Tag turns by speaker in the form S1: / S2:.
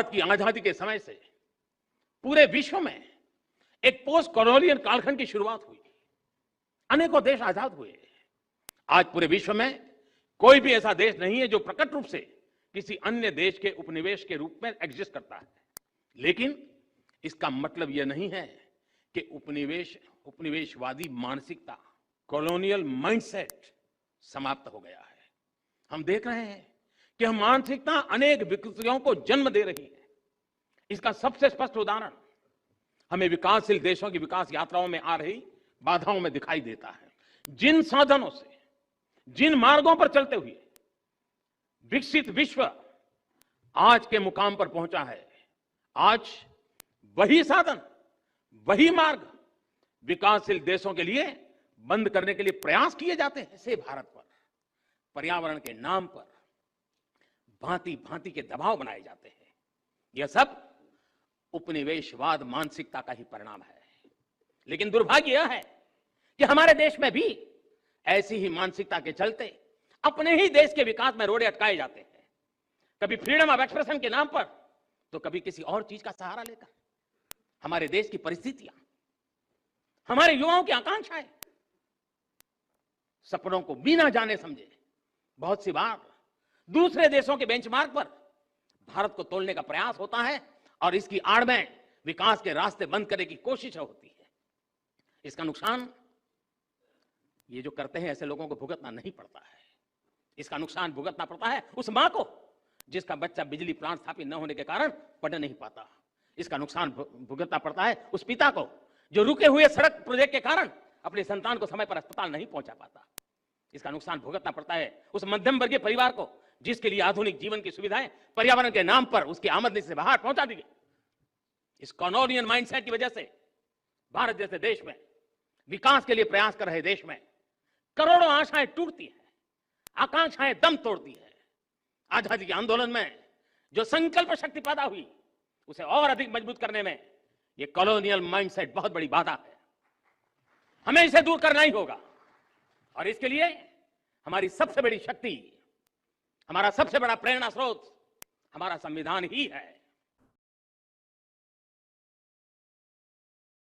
S1: भारत की आजादी के समय से पूरे विश्व में एक पोस्ट कॉलोनियल कालखंड की शुरुआत हुई। अनेकों देश आजाद हुए। आज पूरे विश्व में कोई भी ऐसा देश नहीं है जो प्रकट रूप से किसी अन्य देश के उपनिवेश के रूप में एग्जिस्ट करता है। लेकिन इसका मतलब यह नहीं है कि उपनिवेशवादी मानसिकता, कॉलोनियल माइंडसेट समाप्त हो गया है। हम देख रहे हैं कि यह मानसिकता अनेक विकृतियों को जन्म दे रही है। इसका सबसे स्पष्ट उदाहरण हमें विकासशील देशों की विकास यात्राओं में आ रही बाधाओं में दिखाई देता है। जिन साधनों से, जिन मार्गों पर चलते हुए विकसित विश्व आज के मुकाम पर पहुंचा है, आज वही साधन, वही मार्ग विकासशील देशों के लिए बंद करने के लिए प्रयास किए जाते हैं। ऐसे भारत पर पर्यावरण के नाम पर भांति भांति के दबाव बनाए जाते हैं। यह सब उपनिवेशवाद मानसिकता का ही परिणाम है। लेकिन दुर्भाग्य यह है कि हमारे देश में भी ऐसी ही मानसिकता के चलते अपने ही देश के विकास में रोड़े अटकाए जाते हैं। कभी फ्रीडम ऑफ एक्सप्रेशन के नाम पर, तो कभी किसी और चीज का सहारा लेकर। हमारे देश की परिस्थितियां, हमारे युवाओं की आकांक्षाएं, सपनों को बिना जाने समझे बहुत सी बार दूसरे देशों के बेंचमार्क पर भारत को तोड़ने का प्रयास होता है और इसकी आड़ में विकास के रास्ते बंद करने की कोशिश होती है। इसका नुकसान ये जो करते हैं ऐसे लोगों को भुगतना नहीं पड़ता है। इसका नुकसान भुगतना पड़ता है उस मां को जिसका बच्चा बिजली प्लांट स्थापित न होने के कारण पढ़ नहीं पाता। इसका नुकसान भुगतना पड़ता है उस पिता को जो रुके हुए सड़क प्रोजेक्ट के कारण अपने संतान को समय पर अस्पताल नहीं पहुंचा पाता। इसका नुकसान भुगतना पड़ता है उस मध्यम वर्गीय परिवार को जिसके लिए आधुनिक जीवन की सुविधाएं पर्यावरण के नाम पर उसकी आमदनी से बाहर पहुंचा दी गई। इस कॉलोनियल माइंडसेट की वजह से भारत जैसे देश में, विकास के लिए प्रयास कर रहे देश में करोड़ों आशाएं टूटती हैं, आकांक्षाएं दम तोड़ती है। आजादी के आंदोलन में जो संकल्प शक्ति पैदा हुई उसे और अधिक मजबूत करने में यह कॉलोनियल माइंडसेट बहुत बड़ी बाधा है। हमें इसे दूर करना ही होगा और इसके लिए हमारी सबसे बड़ी शक्ति, हमारा सबसे बड़ा प्रेरणा स्रोत हमारा संविधान ही है।